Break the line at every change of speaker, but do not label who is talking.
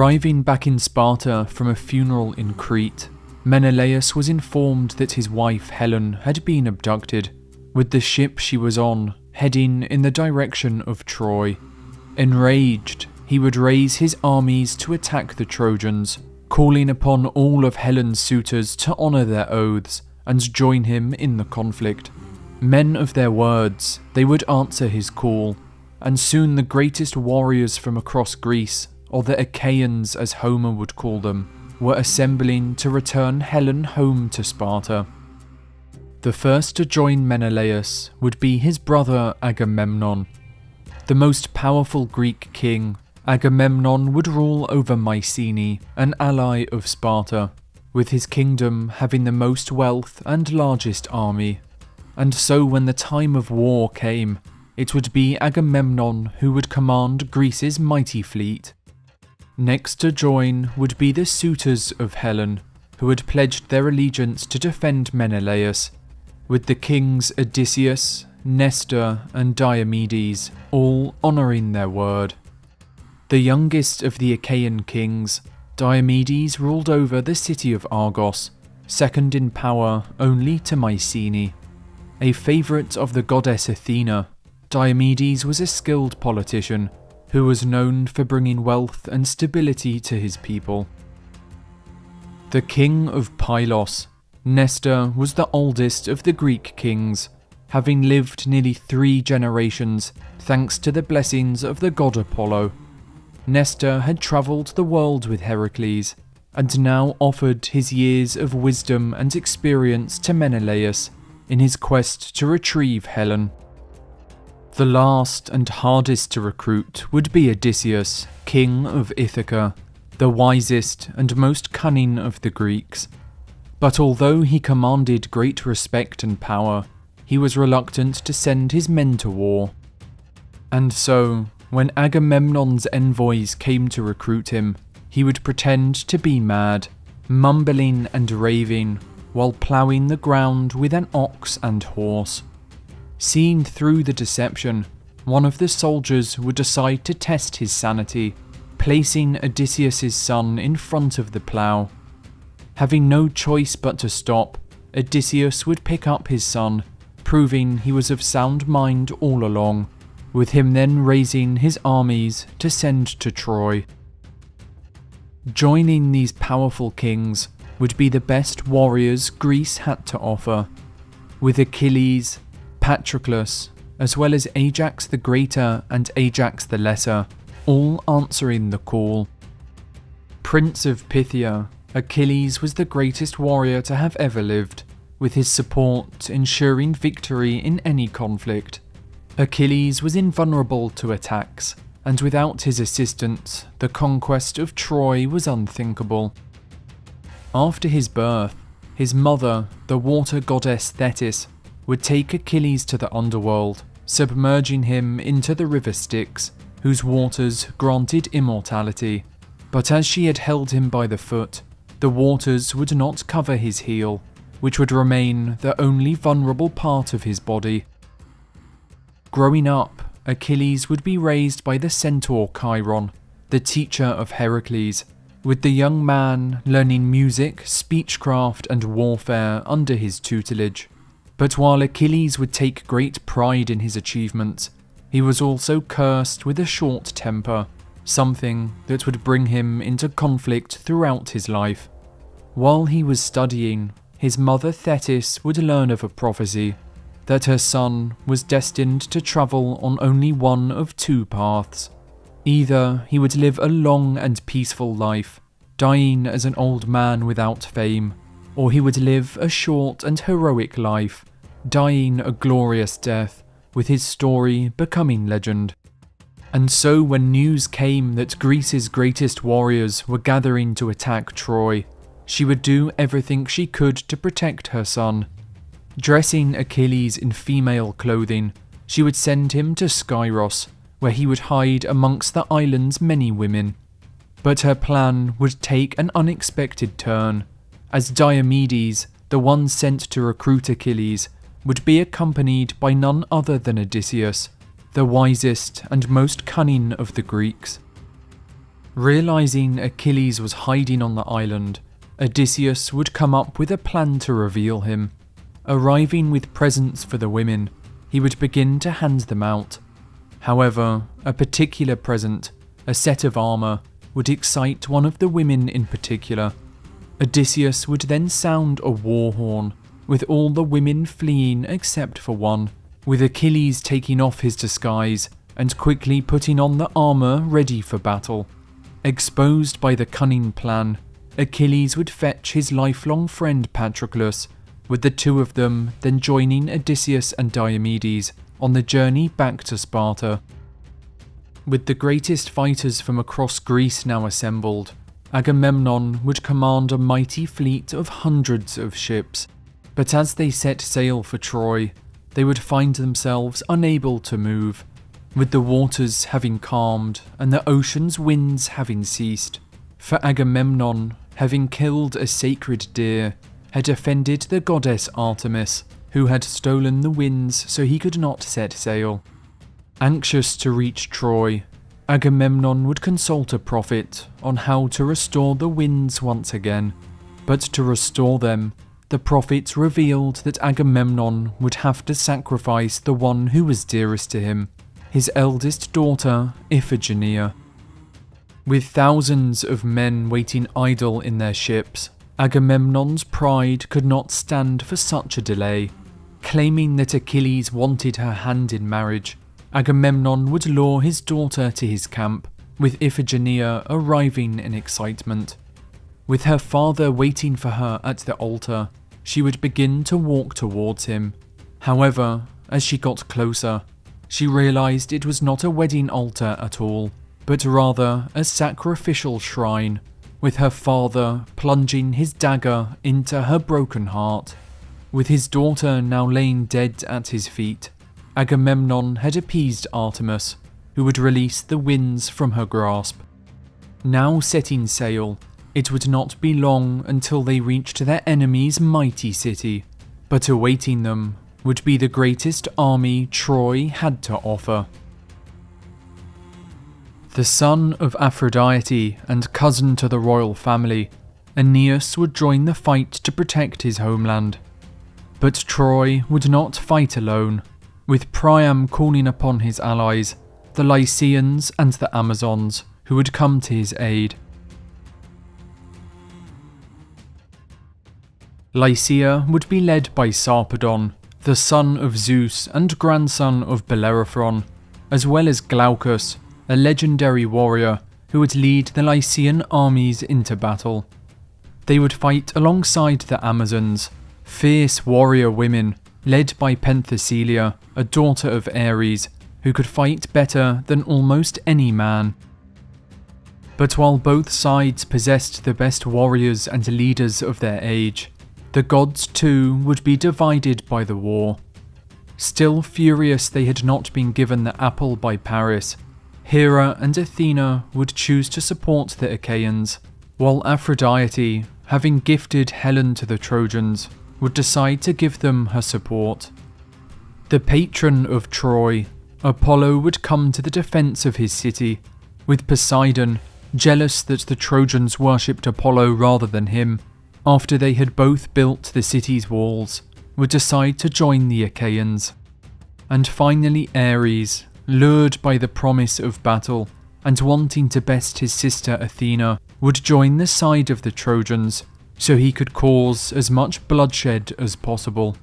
Arriving back in Sparta from a funeral in Crete, Menelaus was informed that his wife Helen had been abducted, with the ship she was on heading in the direction of Troy. Enraged, he would raise his armies to attack the Trojans, calling upon all of Helen's suitors to honour their oaths and join him in the conflict. Men of their words, they would answer his call, and soon the greatest warriors from across Greece, or the Achaeans as Homer would call them, were assembling to return Helen home to Sparta. The first to join Menelaus would be his brother Agamemnon. The most powerful Greek king, Agamemnon would rule over Mycenae, an ally of Sparta, with his kingdom having the most wealth and largest army. And so when the time of war came, it would be Agamemnon who would command Greece's mighty fleet. Next to join would be the suitors of Helen, who had pledged their allegiance to defend Menelaus, with the kings Odysseus, Nestor and Diomedes all honouring their word. The youngest of the Achaean kings, Diomedes ruled over the city of Argos, second in power only to Mycenae. A favourite of the goddess Athena, Diomedes was a skilled politician who was known for bringing wealth and stability to his people. The king of Pylos, Nestor, was the oldest of the Greek kings, having lived nearly 3 generations thanks to the blessings of the god Apollo. Nestor had travelled the world with Heracles, and now offered his years of wisdom and experience to Menelaus in his quest to retrieve Helen. The last and hardest to recruit would be Odysseus, king of Ithaca, the wisest and most cunning of the Greeks. But although he commanded great respect and power, he was reluctant to send his men to war. And so, when Agamemnon's envoys came to recruit him, he would pretend to be mad, mumbling and raving, while ploughing the ground with an ox and horse. Seeing through the deception, one of the soldiers would decide to test his sanity, placing Odysseus' son in front of the plough. Having no choice but to stop, Odysseus would pick up his son, proving he was of sound mind all along, with him then raising his armies to send to Troy. Joining these powerful kings would be the best warriors Greece had to offer, with Achilles, Patroclus, as well as Ajax the Greater and Ajax the Lesser, all answering the call. Prince of Phthia, Achilles was the greatest warrior to have ever lived, with his support ensuring victory in any conflict. Achilles was invulnerable to attacks, and without his assistance, the conquest of Troy was unthinkable. After his birth, his mother, the water goddess Thetis, would take Achilles to the underworld, submerging him into the river Styx, whose waters granted immortality. But as she had held him by the foot, the waters would not cover his heel, which would remain the only vulnerable part of his body. Growing up, Achilles would be raised by the centaur Chiron, the teacher of Heracles, with the young man learning music, speechcraft and warfare under his tutelage. But while Achilles would take great pride in his achievements, he was also cursed with a short temper, something that would bring him into conflict throughout his life. While he was studying, his mother Thetis would learn of a prophecy that her son was destined to travel on only one of 2 paths. Either he would live a long and peaceful life, dying as an old man without fame, or he would live a short and heroic life, dying a glorious death, with his story becoming legend. And so when news came that Greece's greatest warriors were gathering to attack Troy, she would do everything she could to protect her son. Dressing Achilles in female clothing, she would send him to Skyros, where he would hide amongst the island's many women. But her plan would take an unexpected turn, as Diomedes, the one sent to recruit Achilles, would be accompanied by none other than Odysseus, the wisest and most cunning of the Greeks. Realizing Achilles was hiding on the island, Odysseus would come up with a plan to reveal him. Arriving with presents for the women, he would begin to hand them out. However, a particular present, a set of armour, would excite one of the women in particular. Odysseus would then sound a war horn, with all the women fleeing except for one, with Achilles taking off his disguise and quickly putting on the armour ready for battle. Exposed by the cunning plan, Achilles would fetch his lifelong friend Patroclus, with the two of them then joining Odysseus and Diomedes on the journey back to Sparta. With the greatest fighters from across Greece now assembled, Agamemnon would command a mighty fleet of hundreds of ships, but as they set sail for Troy, they would find themselves unable to move, with the waters having calmed and the ocean's winds having ceased. For Agamemnon, having killed a sacred deer, had offended the goddess Artemis, who had stolen the winds so he could not set sail. Anxious to reach Troy, Agamemnon would consult a prophet on how to restore the winds once again, but to restore them, the prophet revealed that Agamemnon would have to sacrifice the one who was dearest to him, his eldest daughter, Iphigenia. With thousands of men waiting idle in their ships, Agamemnon's pride could not stand for such a delay. Claiming that Achilles wanted her hand in marriage, Agamemnon would lure his daughter to his camp, with Iphigenia arriving in excitement. With her father waiting for her at the altar, she would begin to walk towards him. However, as she got closer, she realized it was not a wedding altar at all, but rather a sacrificial shrine, with her father plunging his dagger into her broken heart. With his daughter now laying dead at his feet, Agamemnon had appeased Artemis, who would release the winds from her grasp. Now setting sail, it would not be long until they reached their enemy's mighty city, but awaiting them would be the greatest army Troy had to offer. The son of Aphrodite and cousin to the royal family, Aeneas would join the fight to protect his homeland. But Troy would not fight alone, with Priam calling upon his allies, the Lycians and the Amazons, who would come to his aid. Lycia would be led by Sarpedon, the son of Zeus and grandson of Bellerophon, as well as Glaucus, a legendary warrior who would lead the Lycian armies into battle. They would fight alongside the Amazons, fierce warrior women led by Penthesilea, a daughter of Ares, who could fight better than almost any man. But while both sides possessed the best warriors and leaders of their age, the gods too would be divided by the war. Still furious they had not been given the apple by Paris, Hera and Athena would choose to support the Achaeans, while Aphrodite, having gifted Helen to the Trojans, would decide to give them her support. The patron of Troy, Apollo, would come to the defence of his city, with Poseidon, jealous that the Trojans worshipped Apollo rather than him, after they had both built the city's walls, would decide to join the Achaeans. And finally Ares, lured by the promise of battle and wanting to best his sister Athena, would join the side of the Trojans so he could cause as much bloodshed as possible.